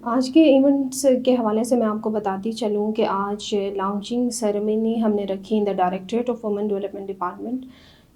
आज के इवेंट्स के हवाले से मैं आपको बताती चलूँ कि आज लॉन्चिंग सेरेमनी हमने रखी in the directorate of women development department.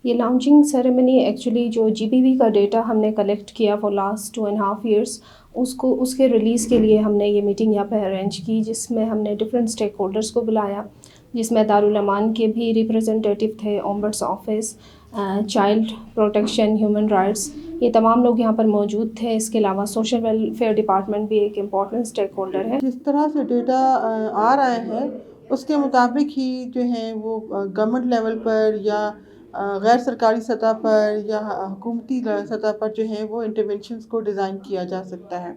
ये लॉन्चिंग सेरेमनी एक्चुअली जो जीबीवी का डेटा हमने कलेक्ट किया फॉर लास्ट 2.5 ईयर्स, उसके रिलीज़ के लिए हमने ये मीटिंग यहाँ पर अरेंज की, जिसमें हमने डिफरेंट स्टेक होल्डर्स को बुलाया, जिसमें दारुल अमान के भी रिप्रेजेंटेटिव थे, ombuds office, child protection, human rights, ये तमाम लोग यहाँ पर मौजूद थे। इसके अलावा सोशल वेलफेयर डिपार्टमेंट भी एक इम्पॉर्टेंट स्टेक होल्डर है। जिस तरह से डेटा आ रहे हैं उसके मुताबिक ही जो है वो गवर्नमेंट लेवल पर या गैर सरकारी सतह पर या हुकूमती सतह पर जो है वो इंटरवेंशंस को डिज़ाइन किया जा सकता है।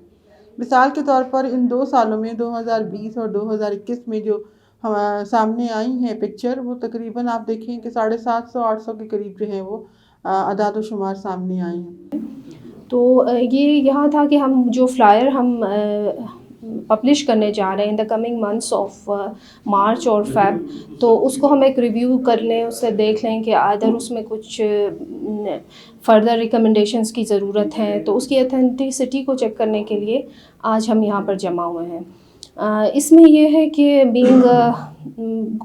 मिसाल के तौर पर इन 2 सालों में 2020 और 2021 में जो सामने आई हैं पिक्चर, वो तकरीबन आप देखें कि 750-800 के करीब जो है वो अदाद शुमार सामने आई हैं। तो ये यहाँ था कि हम जो फ्लायर हम पब्लिश करने जा रहे हैं in the coming months of March और फेब, तो उसको हम एक रिव्यू कर लें, उससे देख लें कि अदर उसमें कुछ फर्दर रिकमेंडेशंस की ज़रूरत है, तो उसकी ऑथेंटिसिटी को चेक करने के लिए आज हम यहाँ पर जमा हुए हैं। इसमें यह है कि बीइंग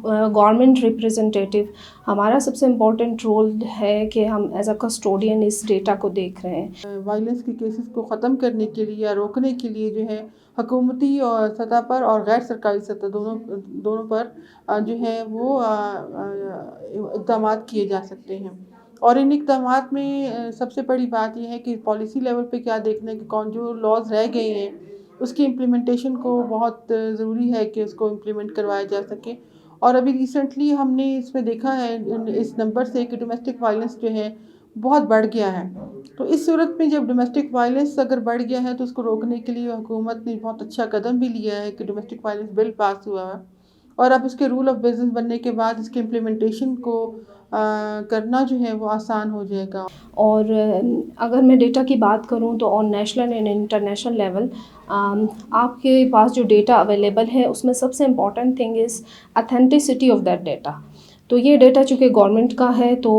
गवर्नमेंट रिप्रेजेंटेटिव हमारा सबसे इम्पोर्टेंट रोल है कि हम एज अ कस्टोडियन इस डेटा को देख रहे हैं। वायलेंस के केसेस को ख़त्म करने के लिए या रोकने के लिए जो है हुकूमती और सतह पर और गैर सरकारी सतह दोनों पर जो है वो इक़दाम किए जा सकते हैं। और इन इक़दाम में सबसे बड़ी बात यह है कि पॉलिसी लेवल पे क्या देखना है कि कौन जो लॉज रह गए हैं उसकी इम्प्लीमेंटेशन को बहुत ज़रूरी है कि उसको इम्प्लीमेंट करवाया जा सके। और अभी रिसेंटली हमने इसमें देखा है इस नंबर से कि डोमेस्टिक वायलेंस जो है बहुत बढ़ गया है। तो इस सूरत में जब डोमेस्टिक वायलेंस अगर बढ़ गया है तो उसको रोकने के लिए हुकूमत ने बहुत अच्छा कदम भी लिया है कि डोमेस्टिक वायलेंस बिल पास हुआ है और अब उसके रूल ऑफ बिजनेस बनने के बाद इसके इम्प्लीमेंटेशन को करना जो है वो आसान हो जाएगा। और अगर मैं डेटा की बात करूं तो on national and international level आपके पास जो डेटा अवेलेबल है उसमें सबसे important thing is authenticity of that data. तो ये डेटा चूँकि गवर्नमेंट का है तो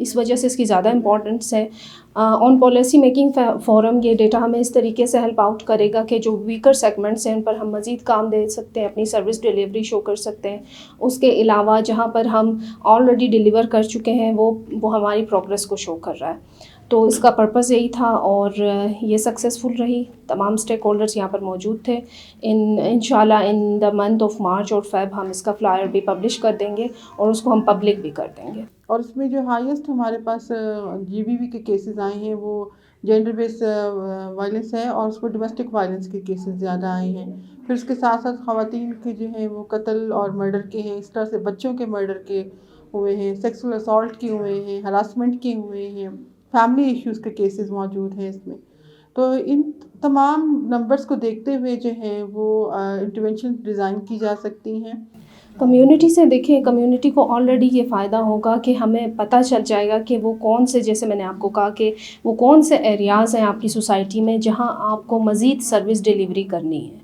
इस वजह से इसकी ज़्यादा इम्पॉर्टेंस है। ऑन पॉलिसी मेकिंग फोरम ये डेटा हमें इस तरीके से हेल्प आउट करेगा कि जो वीकर सेगमेंट्स हैं उन पर हम मज़ीद काम दे सकते हैं, अपनी सर्विस डिलीवरी शो कर सकते हैं। उसके अलावा जहाँ पर हम ऑलरेडी डिलीवर कर चुके हैं वो हमारी प्रोग्रेस को शो कर रहा है। तो इसका पर्पज़ यही था और ये सक्सेसफुल रही। तमाम स्टेक होल्डर्स यहाँ पर मौजूद थे। इंशाल्लाह in the month of March और फेब हम इसका फ्लायर भी पब्लिश कर देंगे और उसको हम पब्लिक भी कर देंगे। और इसमें जो हाईएस्ट हमारे पास जीबीवी के केसेस आए हैं वो जेंडर बेस्ड वायलेंस है और उसमें डोमेस्टिक वायलेंस के केसेस ज़्यादा आए हैं। फिर उसके साथ साथ ख़वातीन के जो हैं वो कत्ल और मर्डर के हैं, इस तरह से बच्चों के मर्डर के हुए हैं, सेक्सुअल असॉल्ट के हुए हैं, हरासमेंट के हुए हैं, फैमिली इश्यूज़ के केसेस मौजूद हैं इसमें। तो इन तमाम नंबर्स को देखते हुए जो है वो इंटरवेंशन डिज़ाइन की जा सकती हैं। कम्युनिटी से देखें, कम्युनिटी को ऑलरेडी ये फ़ायदा होगा कि हमें पता चल जाएगा कि वो कौन से, जैसे मैंने आपको कहा कि वो कौन से एरियाज़ हैं आपकी सोसाइटी में जहां आपको मज़ीद सर्विस डिलीवरी करनी है।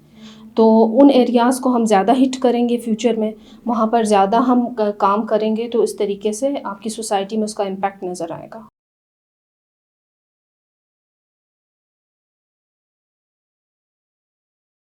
तो उन एरियाज़ को हम ज़्यादा हिट करेंगे फ्यूचर में, वहाँ पर ज़्यादा हम काम करेंगे, तो इस तरीके से आपकी सोसाइटी में उसका इम्पैक्ट नज़र आएगा।